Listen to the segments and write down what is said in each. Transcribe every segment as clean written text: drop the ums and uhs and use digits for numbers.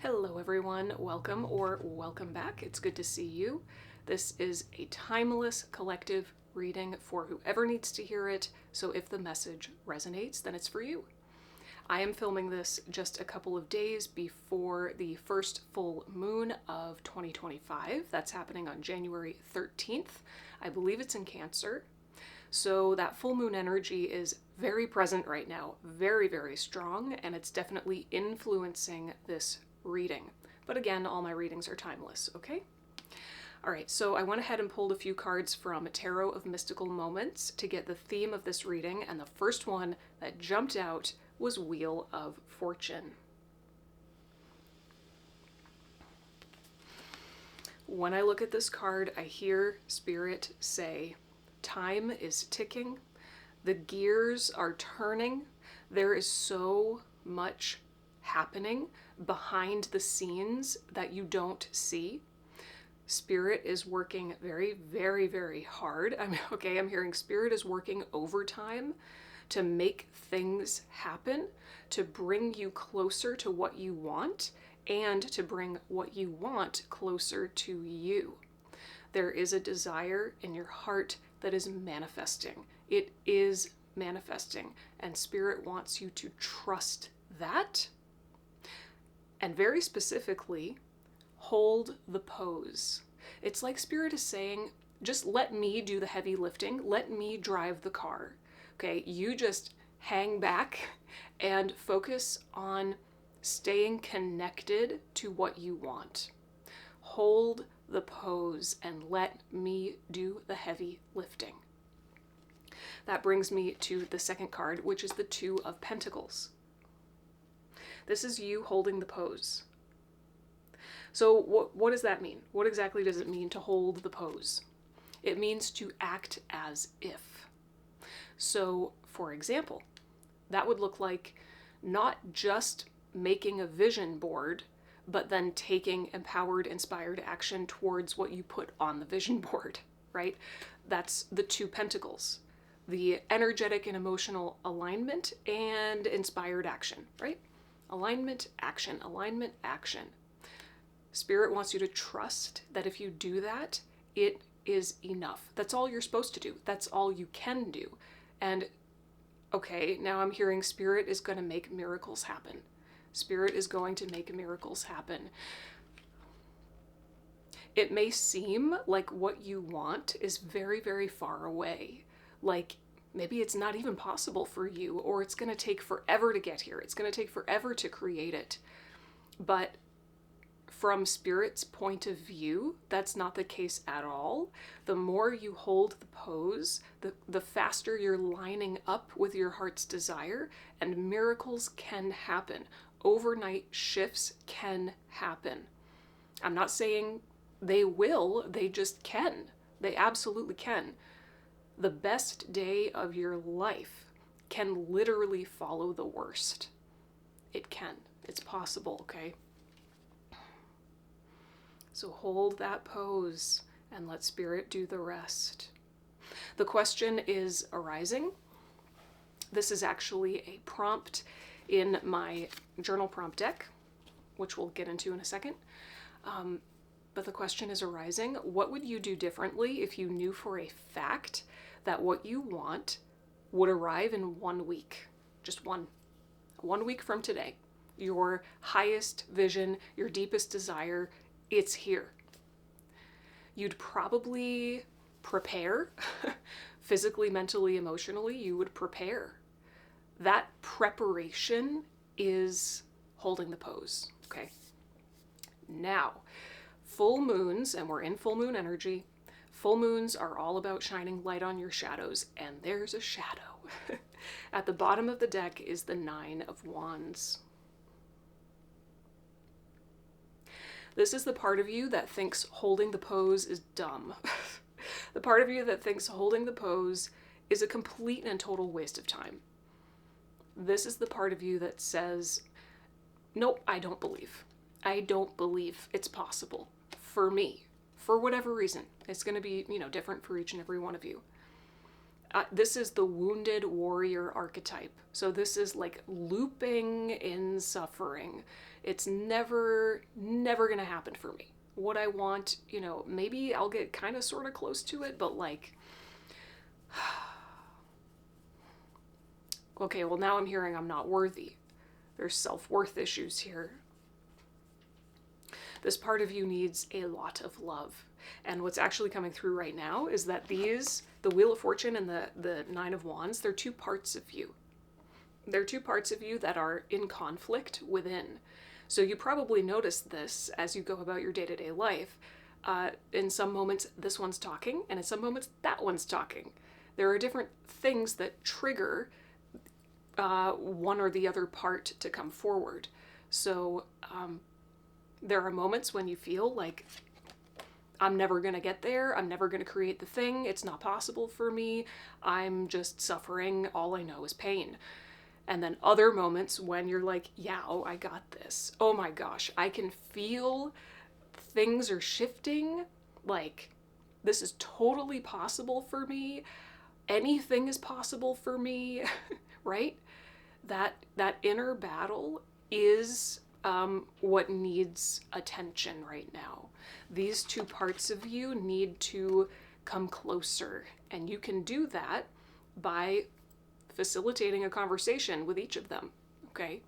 Hello everyone, welcome or welcome back. It's good to see you. This is a timeless collective reading for whoever needs to hear it, so if the message resonates, then it's for you. I am filming this just a couple of days before the first full moon of 2025. That's happening on January 13th. I believe it's in Cancer. So that full moon energy is very present right now, very, very strong, and it's definitely influencing this reading. But again, all my readings are timeless, okay? All right, so I went ahead and pulled a few cards from Tarot of Mystical Moments to get the theme of this reading, and the first one that jumped out was Wheel of Fortune. When I look at this card, I hear Spirit say, time is ticking, the gears are turning, there is so much happening behind the scenes that you don't see. Spirit is working very, very, very hard. I'm hearing Spirit is working overtime to make things happen, to bring you closer to what you want, and to bring what you want closer to you. There is a desire in your heart that is manifesting. It is manifesting, and Spirit wants you to trust that. And very specifically, hold the pose. It's like Spirit is saying, just let me do the heavy lifting. Let me drive the car. Okay, you just hang back and focus on staying connected to what you want. Hold the pose and let me do the heavy lifting. That brings me to the second card, which is the Two of Pentacles. This is you holding the pose. So what does that mean? What exactly does it mean to hold the pose? It means to act as if. So, for example, that would look like not just making a vision board, but then taking empowered, inspired action towards what you put on the vision board, right? That's the Two Pentacles. The energetic and emotional alignment and inspired action, right? Alignment, action, alignment, action. Spirit wants you to trust that if you do that, it is enough. That's all you're supposed to do. That's all you can do. And okay, now I'm hearing Spirit is going to make miracles happen. Spirit is going to make miracles happen. It may seem like what you want is very, very far away. Like maybe it's not even possible for you, or it's going to take forever to get here. It's going to take forever to create it. But from Spirit's point of view, that's not the case at all. The more you hold the pose, the faster you're lining up with your heart's desire, and miracles can happen. Overnight shifts can happen. I'm not saying they will, they just can. They absolutely can. The best day of your life can literally follow the worst. It can. It's possible, okay? So hold that pose and let Spirit do the rest. The question is arising. This is actually a prompt in my journal prompt deck, which we'll get into in a second. But the question is arising. What would you do differently if you knew for a fact that what you want would arrive in 1 week? Just one. 1 week from today. Your highest vision, your deepest desire, it's here. You'd probably prepare, physically, mentally, emotionally, you would prepare. That preparation is holding the pose, okay? Now, full moons, and we're in full moon energy, full moons are all about shining light on your shadows, and there's a shadow. At the bottom of the deck is the Nine of Wands. This is the part of you that thinks holding the pose is dumb. The part of you that thinks holding the pose is a complete and total waste of time. This is the part of you that says, nope, I don't believe. I don't believe it's possible for me, for whatever reason. It's going to be, different for each and every one of you. This is the wounded warrior archetype. So this is like looping in suffering. It's never gonna happen for me. What I want, you know, maybe I'll get kind of sort of close to it, but like, okay, well now I'm hearing I'm not worthy. There's self-worth issues here. This part of you needs a lot of love. And what's actually coming through right now is that these, the Wheel of Fortune and the Nine of Wands, they're two parts of you. They're two parts of you that are in conflict within. So you probably notice this as you go about your day-to-day life. In some moments, this one's talking, and in some moments, that one's talking. There are different things that trigger one or the other part to come forward. So there are moments when you feel like, I'm never going to get there. I'm never going to create the thing. It's not possible for me. I'm just suffering. All I know is pain. And then other moments when you're like, yeah, oh, I got this. Oh my gosh, I can feel things are shifting. Like, this is totally possible for me. Anything is possible for me, right? That inner battle is what needs attention right now. These two parts of you need to come closer, and you can do that by facilitating a conversation with each of them, okay?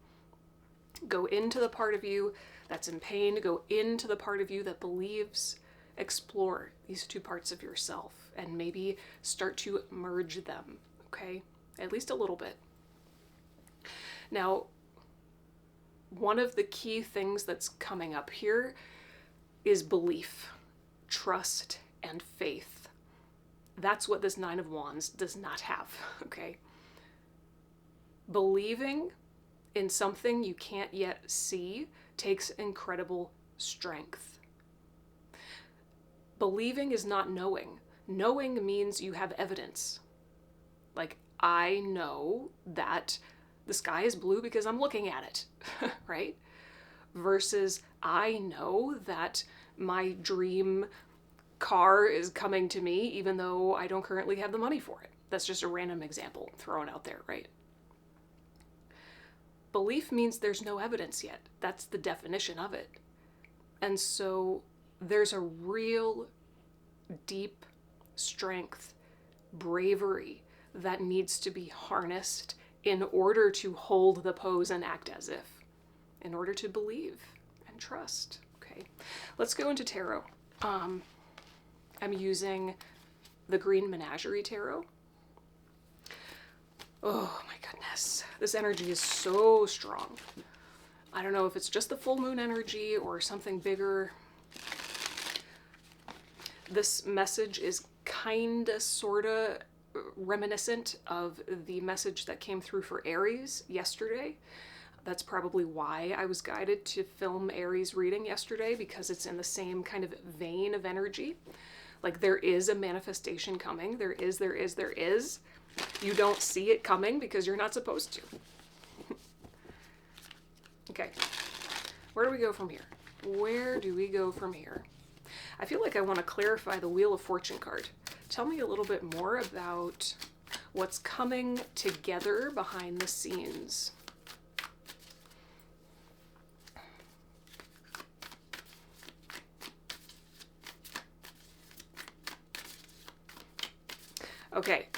Go into the part of you that's in pain, go into the part of you that believes, explore these two parts of yourself, and maybe start to merge them, okay? At least a little bit. Now, one of the key things that's coming up here is belief, trust, and faith. That's what this Nine of Wands does not have, okay? Believing in something you can't yet see takes incredible strength. Believing is not knowing. Knowing means you have evidence. Like, I know that the sky is blue because I'm looking at it, right? Versus I know that my dream car is coming to me even though I don't currently have the money for it. That's just a random example thrown out there, right? Belief means there's no evidence yet. That's the definition of it. And so there's a real deep strength, bravery that needs to be harnessed in order to hold the pose and act as if, in order to believe and trust. Okay, let's go into tarot. I'm using the Green Menagerie Tarot. Oh my goodness, this energy is so strong. I don't know if it's just the full moon energy or something bigger. This message is kinda, sorta reminiscent of the message that came through for Aries yesterday. That's probably why I was guided to film Aries reading yesterday, because it's in the same kind of vein of energy. Like, there is a manifestation coming. There is. You don't see it coming because you're not supposed to. Okay, where do we go from here? Where do we go from here? I feel like I want to clarify the Wheel of Fortune card. Tell me a little bit more about what's coming together behind the scenes. Okay.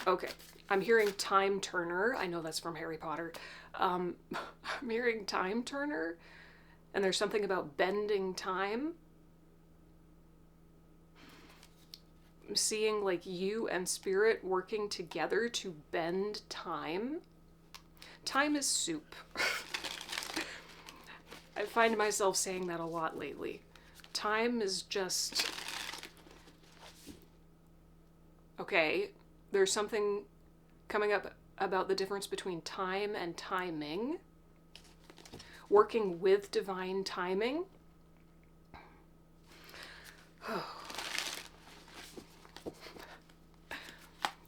I'm hearing Time Turner. I know that's from Harry Potter. I'm hearing Time Turner, and there's something about bending time. I'm seeing like you and Spirit working together to bend time. Time is soup. I find myself saying that a lot lately. Time is just... Okay, there's something coming up about the difference between time and timing. Working with divine timing.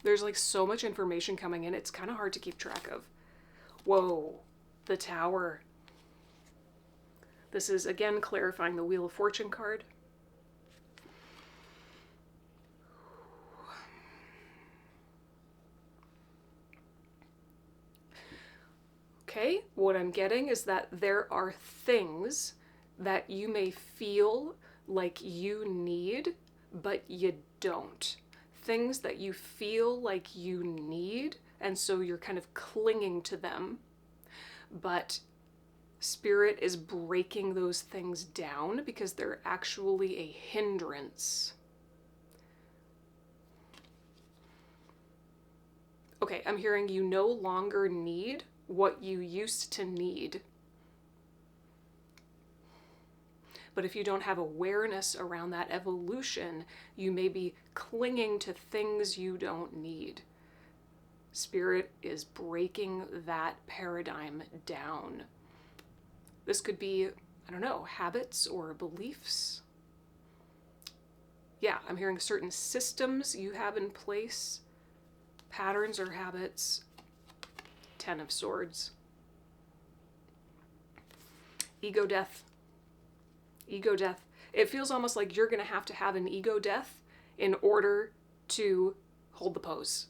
There's like so much information coming in, it's kind of hard to keep track of. Whoa, the Tower. This is again clarifying the Wheel of Fortune card. Okay, what I'm getting is that there are things that you may feel like you need, but you don't. Things that you feel like you need, and so you're kind of clinging to them, but Spirit is breaking those things down because they're actually a hindrance. Okay, I'm hearing you no longer need what you used to need. But if you don't have awareness around that evolution, you may be clinging to things you don't need. Spirit is breaking that paradigm down. This could be, I don't know, habits or beliefs. Yeah, I'm hearing certain systems you have in place, patterns or habits. 10 of Swords. Ego death. Ego death. It feels almost like you're going to have an ego death in order to hold the pose.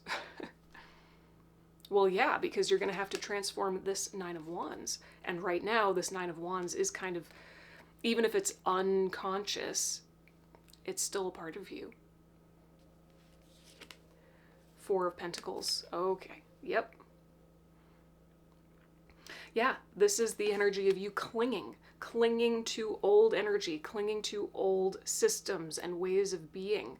Well, yeah, because you're going to have to transform this Nine of Wands. And right now, this Nine of Wands is kind of, even if it's unconscious, it's still a part of you. Four of Pentacles. Okay. Yep. Yeah, this is the energy of you clinging to old energy, clinging to old systems and ways of being,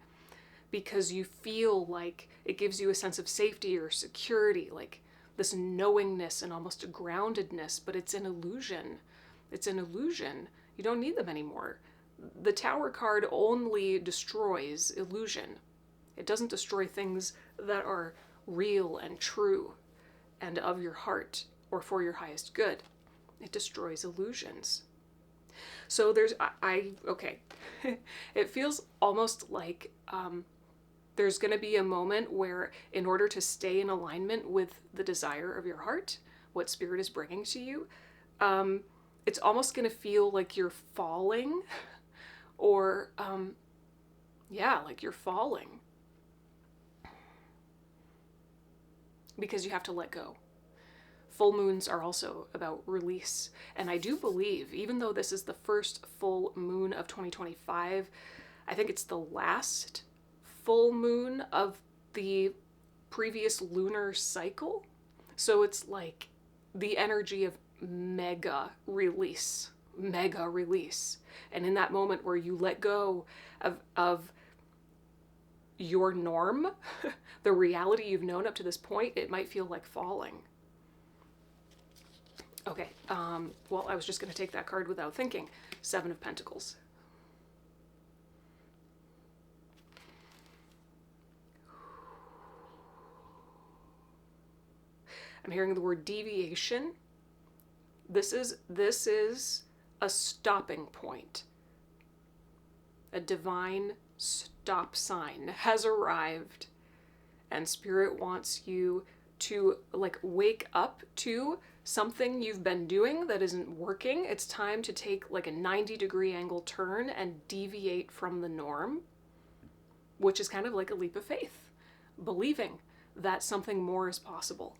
because you feel like it gives you a sense of safety or security, like this knowingness and almost a groundedness, but it's an illusion. It's an illusion. You don't need them anymore. The Tower card only destroys illusion. It doesn't destroy things that are real and true and of your heart or for your highest good. It destroys illusions. So okay. It feels almost like there's going to be a moment where, in order to stay in alignment with the desire of your heart, what Spirit is bringing to you, it's almost going to feel like you're falling, or yeah, like you're falling, because you have to let go. Full moons are also about release. And I do believe, even though this is the first full moon of 2025, I think it's the last full moon of the previous lunar cycle. So it's like the energy of mega release. And in that moment where you let go of your norm, the reality you've known up to this point, it might feel like falling. Okay, well, I was just going to take that card without thinking. Seven of Pentacles. I'm hearing the word deviation. This is a stopping point. A divine stop sign has arrived, and Spirit wants you to like wake up to something you've been doing that isn't working. It's time to take like a 90-degree angle turn and deviate from the norm, which is kind of like a leap of faith, believing that something more is possible.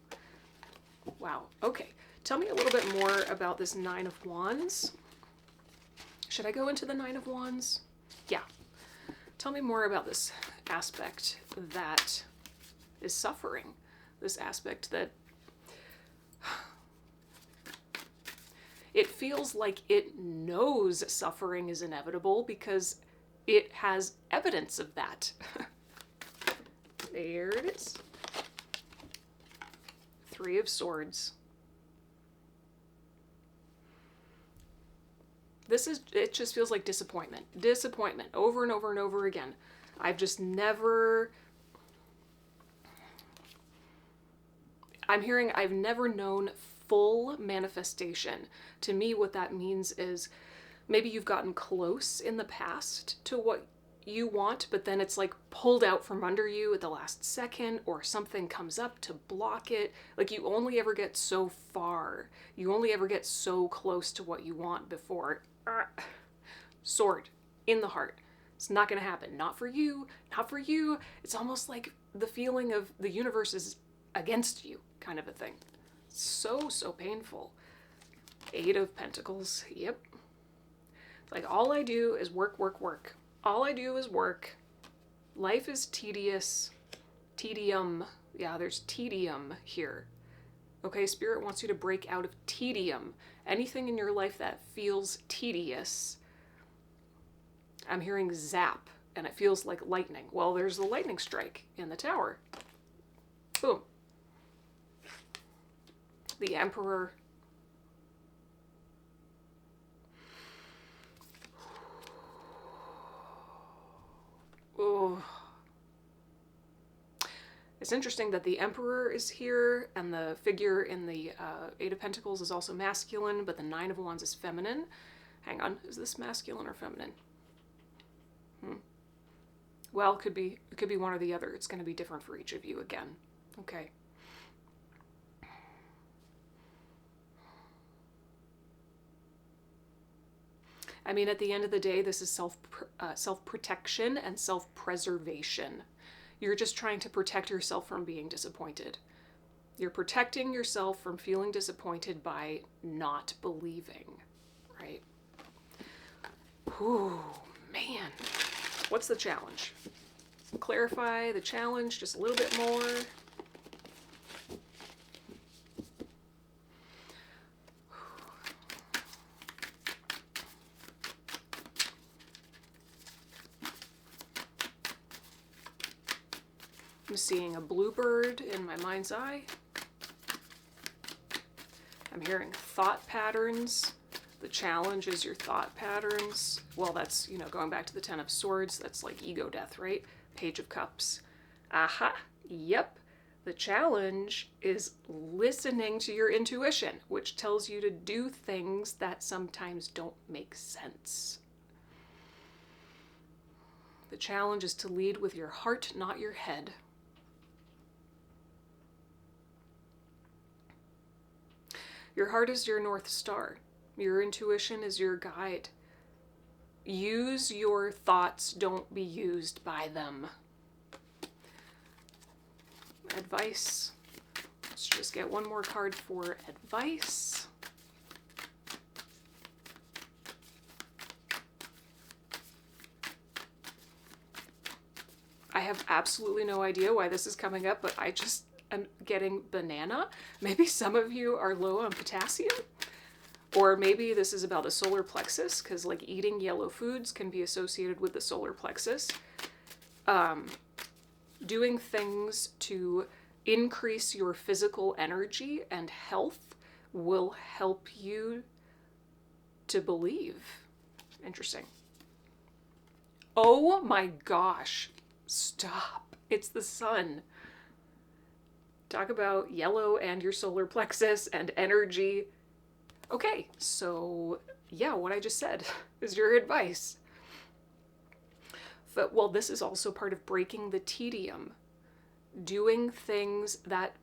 Wow. Okay. Tell me a little bit more about this Nine of Wands. Should I go into the Nine of Wands? Yeah. Tell me more about this aspect that is suffering. This aspect that it feels like it knows suffering is inevitable because it has evidence of that. There it is. Three of Swords. It just feels like disappointment. Disappointment over and over and over again. I'm hearing I've never known full manifestation. To me, what that means is maybe you've gotten close in the past to what you want, but then it's like pulled out from under you at the last second, or something comes up to block it. Like you only ever get so far. You only ever get so close to what you want before. Sword in the heart. It's not going to happen. Not for you. Not for you. It's almost like the feeling of the universe is against you, kind of a thing. So painful. Eight of Pentacles. Yep. Like, all I do is work, work, work. All I do is work. Life is tedious. Tedium. Yeah, there's tedium here. Okay, Spirit wants you to break out of tedium. Anything in your life that feels tedious. I'm hearing zap, and it feels like lightning. Well, there's the lightning strike in the Tower. Boom. The Emperor. Oh. It's interesting that the Emperor is here, and the figure in the Eight of Pentacles is also masculine, but the Nine of Wands is feminine. Hang on, is this masculine or feminine? Well, it could be one or the other. It's going to be different for each of you again. Okay. I mean, at the end of the day, this is self-protection and self-preservation. You're just trying to protect yourself from being disappointed. You're protecting yourself from feeling disappointed by not believing, right? Whew, man. What's the challenge? Clarify the challenge just a little bit more. I'm seeing a bluebird in my mind's eye. I'm hearing thought patterns. The challenge is your thought patterns. Well, that's, you know, going back to the Ten of Swords, that's like ego death, right? Page of Cups. Aha, yep. The challenge is listening to your intuition, which tells you to do things that sometimes don't make sense. The challenge is to lead with your heart, not your head. Your heart is your North Star. Your intuition is your guide. Use your thoughts, don't be used by them. Advice. Let's just get one more card for advice. I have absolutely no idea why this is coming up, but I'm getting banana. Maybe some of you are low on potassium, or maybe this is about the solar plexus, because like eating yellow foods can be associated with the solar plexus. Doing things to increase your physical energy and health will help you to believe. Interesting. Oh my gosh. Stop. It's the sun. Talk about yellow and your solar plexus and energy. Okay, so yeah, what I just said is your advice. But, well, this is also part of breaking the tedium. Doing things that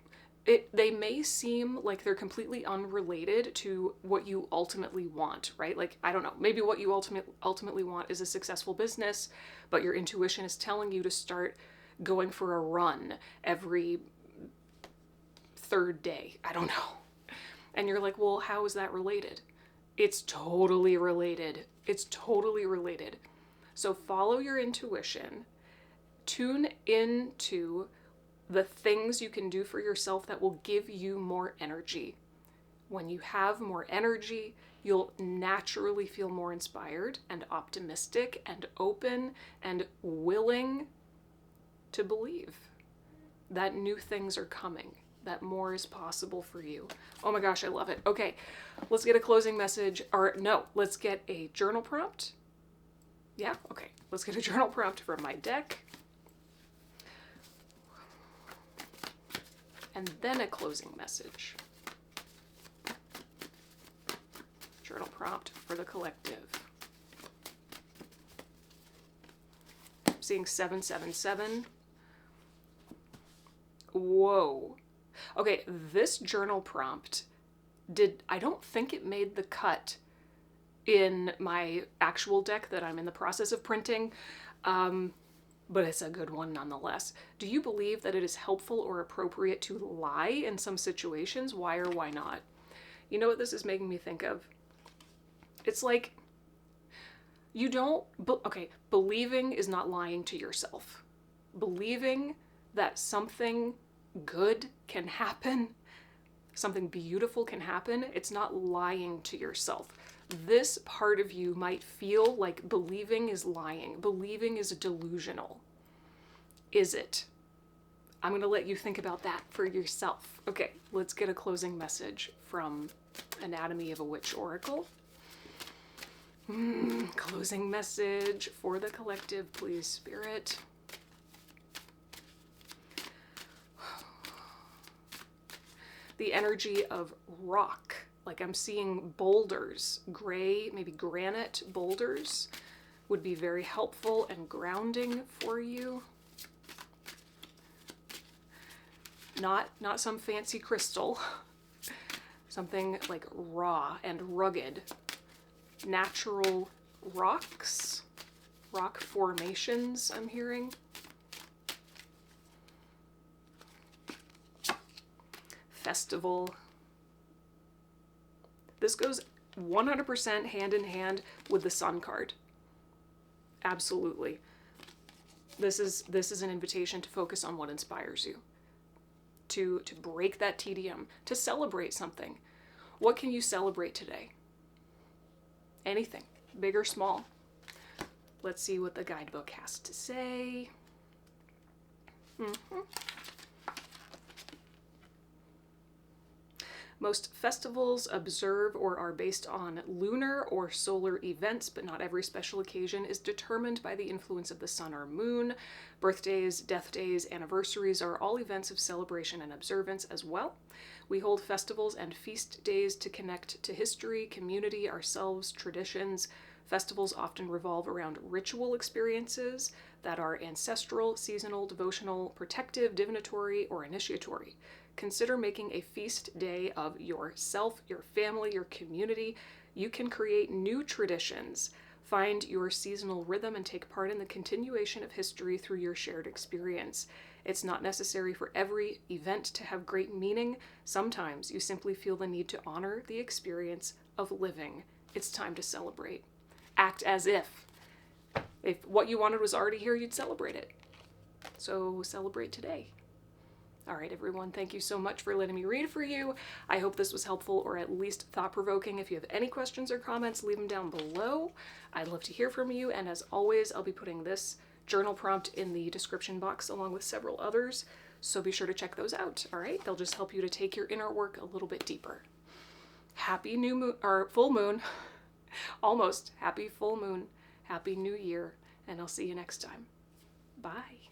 they may seem like they're completely unrelated to what you ultimately want, right? Like, I don't know, maybe what you ultimately want is a successful business, but your intuition is telling you to start going for a run every third day. I don't know. And you're like, well, how is that related? It's totally related. It's totally related. So follow your intuition. Tune into the things you can do for yourself that will give you more energy. When you have more energy, you'll naturally feel more inspired and optimistic and open and willing to believe that new things are coming, that more is possible for you. Oh my gosh, I love it. Okay, let's get a closing message. Or no, let's get a journal prompt. Yeah, okay. Let's get a journal prompt from my deck. And then a closing message. Journal prompt for the collective. I'm seeing 777. Whoa. Okay, this journal prompt I don't think it made the cut in my actual deck that I'm in the process of printing. but it's a good one nonetheless. Do you believe that it is helpful or appropriate to lie in some situations? Why or why not? You know what this is making me think of? It's like, you don't, okay, believing is not lying to yourself. Believing that something good can happen, something beautiful can happen, it's not lying to yourself. This part of you might feel like believing is lying. Believing is delusional. Is it? I'm going to let you think about that for yourself. Okay, let's get a closing message from Anatomy of a Witch Oracle. Closing message for the collective, please, Spirit. The energy of rock. Like I'm seeing boulders, gray, maybe granite boulders would be very helpful and grounding for you. Not some fancy crystal, something like raw and rugged. Natural rocks, rock formations, I'm hearing. Festival. This goes 100% hand in hand with the Sun card. Absolutely. This is an invitation to focus on what inspires you. To break that tedium, to celebrate something. What can you celebrate today? Anything, big or small. Let's see what the guidebook has to say. Most festivals observe or are based on lunar or solar events, but not every special occasion is determined by the influence of the sun or moon. Birthdays, death days, anniversaries are all events of celebration and observance as well. We hold festivals and feast days to connect to history, community, ourselves, traditions. Festivals often revolve around ritual experiences that are ancestral, seasonal, devotional, protective, divinatory, or initiatory. Consider making a feast day of yourself, your family, your community. You can create new traditions. Find your seasonal rhythm and take part in the continuation of history through your shared experience. It's not necessary for every event to have great meaning. Sometimes you simply feel the need to honor the experience of living. It's time to celebrate. Act as if what you wanted was already here, you'd celebrate it. So celebrate today. All right, everyone, thank you so much for letting me read for you. I hope this was helpful or at least thought-provoking. If you have any questions or comments, leave them down below. I'd love to hear from you, and as always, I'll be putting this journal prompt in the description box along with several others, so be sure to check those out, all right? They'll just help you to take your inner work a little bit deeper. Happy new moon, or full moon, almost. Happy full moon, happy new year, and I'll see you next time. Bye.